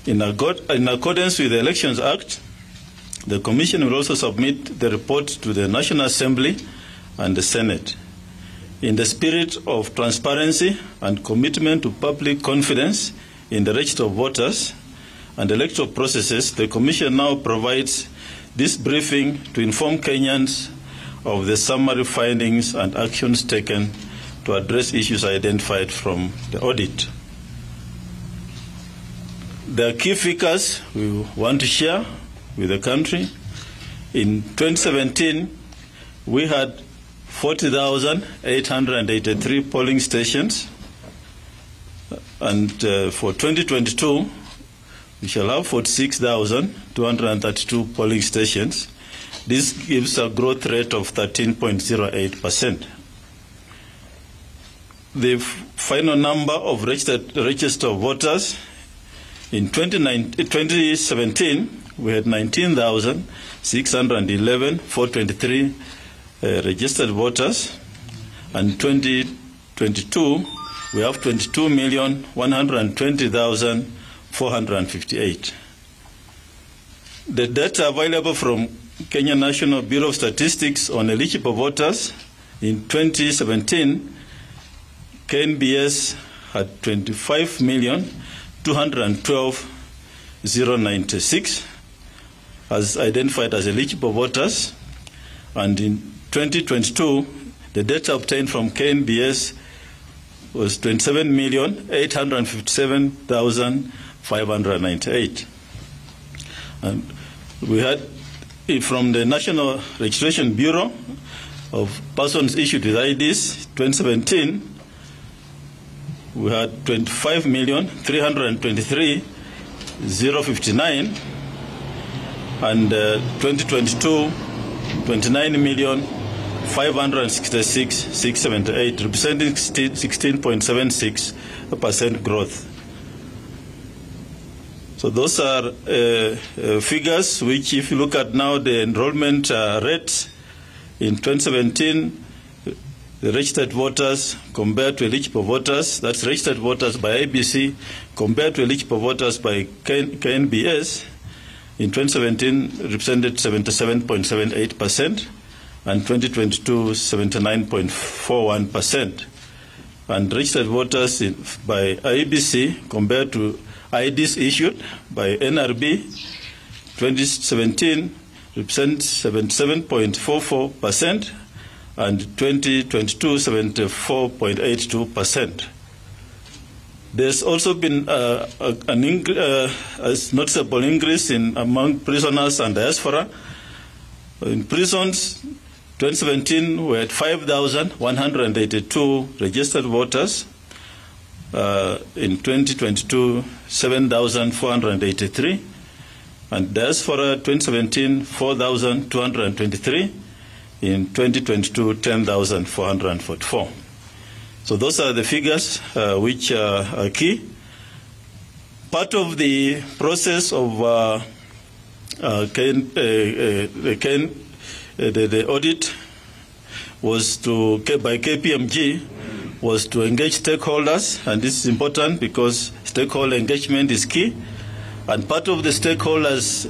In accordance with the Elections Act, the Commission will also submit the report to the National Assembly and the Senate. In the spirit of transparency and commitment to public confidence in the register of voters and electoral processes, the Commission now provides this briefing to inform Kenyans of the summary findings and actions taken to address issues identified from the audit. The key figures we want to share with the country. In 2017, we had 40,883 polling stations, and for 2022, we shall have 46,232 polling stations. This gives a growth rate of 13.08%. The final number of registered voters in 2017, we had 19,611, 423 registered voters, and 2022 we have 22,120,458. The data available from Kenya National Bureau of Statistics on eligible voters in 2017, KNBS had 25,212,096 as identified as eligible voters, and in 2022, the data obtained from KNBS was 27,857,598. And we had from the National Registration Bureau of Persons Issued with IDs, 2017, we had 25,323,059, and 2022, 29,566,678, representing 16.76% growth. So those are figures which, if you look at now the enrollment rates in 2017, the registered voters compared to eligible voters, that's registered voters by IEBC compared to eligible voters by KNBS, in 2017 represented 77.78%, and 2022 79.41%. And registered voters by IEBC compared to IDs issued by NRB, 2017 represents 77.44%, and 2022 74.82%. There's also been a noticeable increase among prisoners and diaspora. In prisons, 2017 we had 5,182 registered voters. In 2022, 7,483. And diaspora, 2017, 4,223. In 2022, 10,444. So those are the figures which are key. Part of the process of the audit was by KPMG was to engage stakeholders, and this is important because stakeholder engagement is key. And part of the stakeholders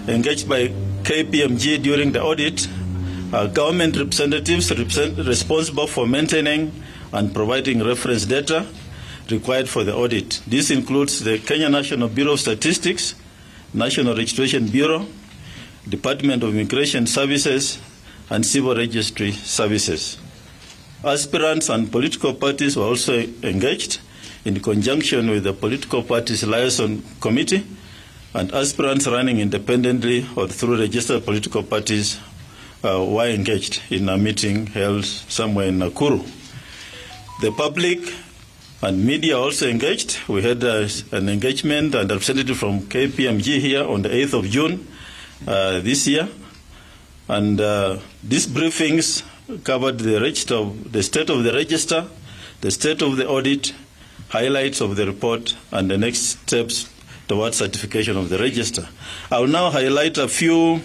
engaged by KPMG during the audit are government representatives responsible for maintaining and providing reference data required for the audit. This includes the Kenya National Bureau of Statistics, National Registration Bureau, Department of Immigration Services, and Civil Registry Services. Aspirants and political parties were also engaged in conjunction with the Political Parties Liaison Committee, and aspirants running independently or through registered political parties were engaged in a meeting held somewhere in Nakuru. The public and media also engaged. We had an engagement and a representative from KPMG here on the 8th of June this year. And these briefings covered the state of the register, the state of the audit, highlights of the report, and the next steps towards certification of the register. I will now highlight a few.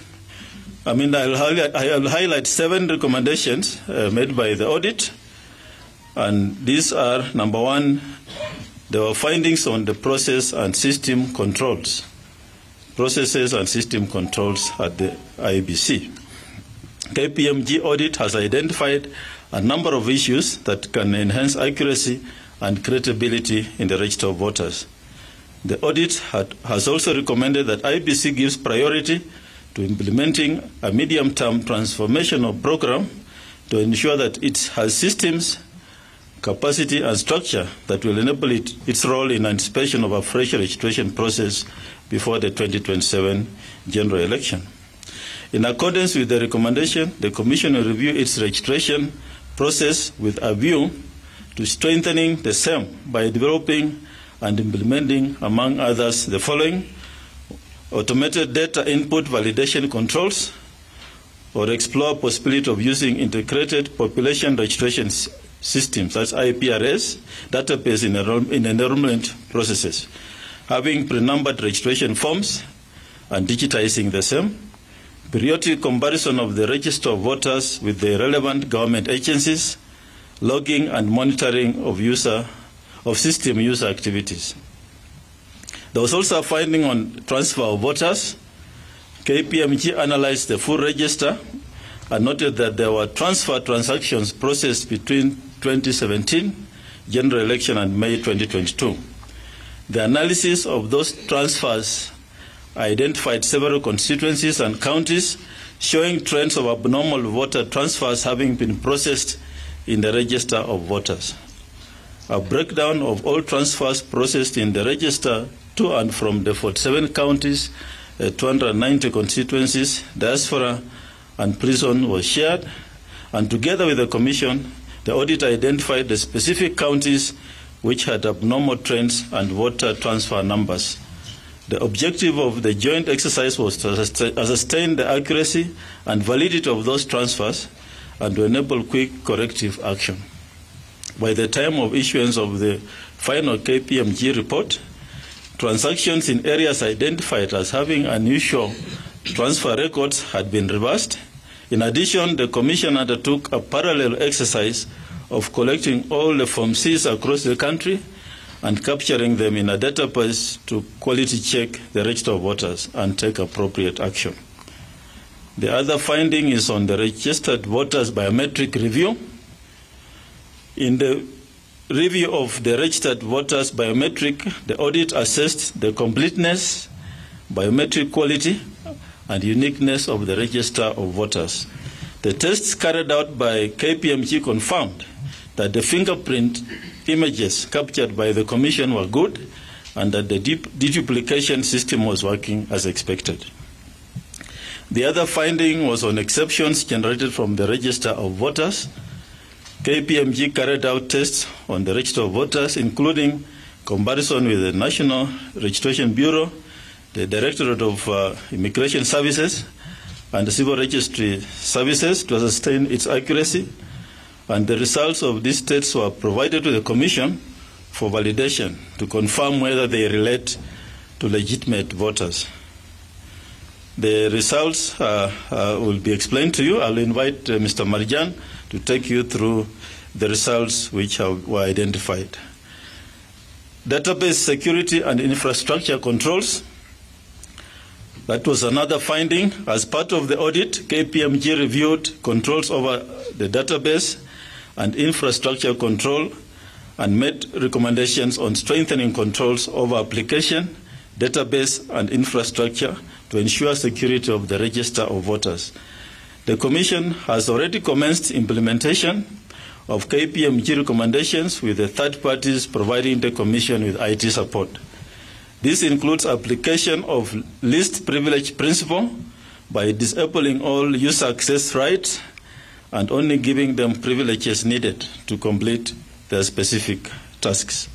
I'll highlight 7 recommendations made by the audit. And these are, number 1, There were findings on the process and system controls, processes and system controls at the IEBC. KPMG audit has identified a number of issues that can enhance accuracy and credibility in the register of voters. The audit has also recommended that IEBC gives priority to implementing a medium-term transformational program to ensure that it has systems, capacity and structure that will enable its role in anticipation of a fresh registration process before the 2027 general election. In accordance with the recommendation, the Commission will review its registration process with a view to strengthening the same by developing and implementing, among others, the following: automated data input validation controls, or explore possibility of using integrated population registration systems, that's IPRS, database in enrollment processes, having pre-numbered registration forms and digitizing the same, periodic comparison of the register of voters with the relevant government agencies, logging and monitoring of system user activities. There was also a finding on transfer of voters. KPMG analyzed the full register and noted that there were transfer transactions processed between 2017 general election and May 2022. The analysis of those transfers identified several constituencies and counties showing trends of abnormal voter transfers having been processed in the register of voters. A breakdown of all transfers processed in the register to and from the 47 counties, 290 constituencies, diaspora, and prison was shared, and together with the Commission, the audit identified the specific counties which had abnormal trends and voter transfer numbers. The objective of the joint exercise was to ascertain the accuracy and validity of those transfers and to enable quick corrective action. By the time of issuance of the final KPMG report, transactions in areas identified as having unusual transfer records had been reversed. In addition, the Commission undertook a parallel exercise of collecting all the Form Cs across the country and capturing them in a database to quality check the register of voters and take appropriate action. The other finding is on the registered voters biometric review. In the review of the registered voters biometric, the audit assessed the completeness, biometric quality, and uniqueness of the register of voters. The tests carried out by KPMG confirmed that the fingerprint images captured by the Commission were good and that the deduplication system was working as expected. The other finding was on exceptions generated from the register of voters. KPMG carried out tests on the register of voters, including comparison with the National Registration Bureau, the Directorate of Immigration Services, and the Civil Registry Services to ascertain its accuracy, and the results of these tests were provided to the Commission for validation to confirm whether they relate to legitimate voters. The results will be explained to you. I'll invite Mr. Marjan to take you through the results which were identified. Database security and infrastructure controls. That was another finding. As part of the audit, KPMG reviewed controls over the database and infrastructure control and made recommendations on strengthening controls over application, database, and infrastructure to ensure security of the register of voters. The Commission has already commenced implementation of KPMG recommendations with the third parties providing the Commission with IT support. This includes application of least privilege principle by disabling all user access rights and only giving them privileges needed to complete their specific tasks.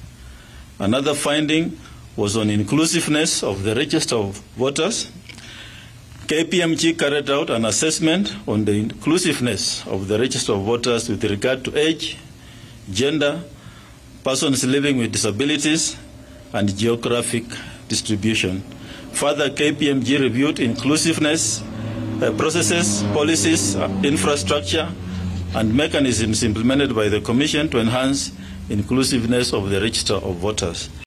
Another finding was on inclusiveness of the register of voters. KPMG carried out an assessment on the inclusiveness of the register of voters with regard to age, gender, persons living with disabilities, and geographic distribution. Further, KPMG reviewed inclusiveness processes, policies, infrastructure, and mechanisms implemented by the Commission to enhance inclusiveness of the register of voters.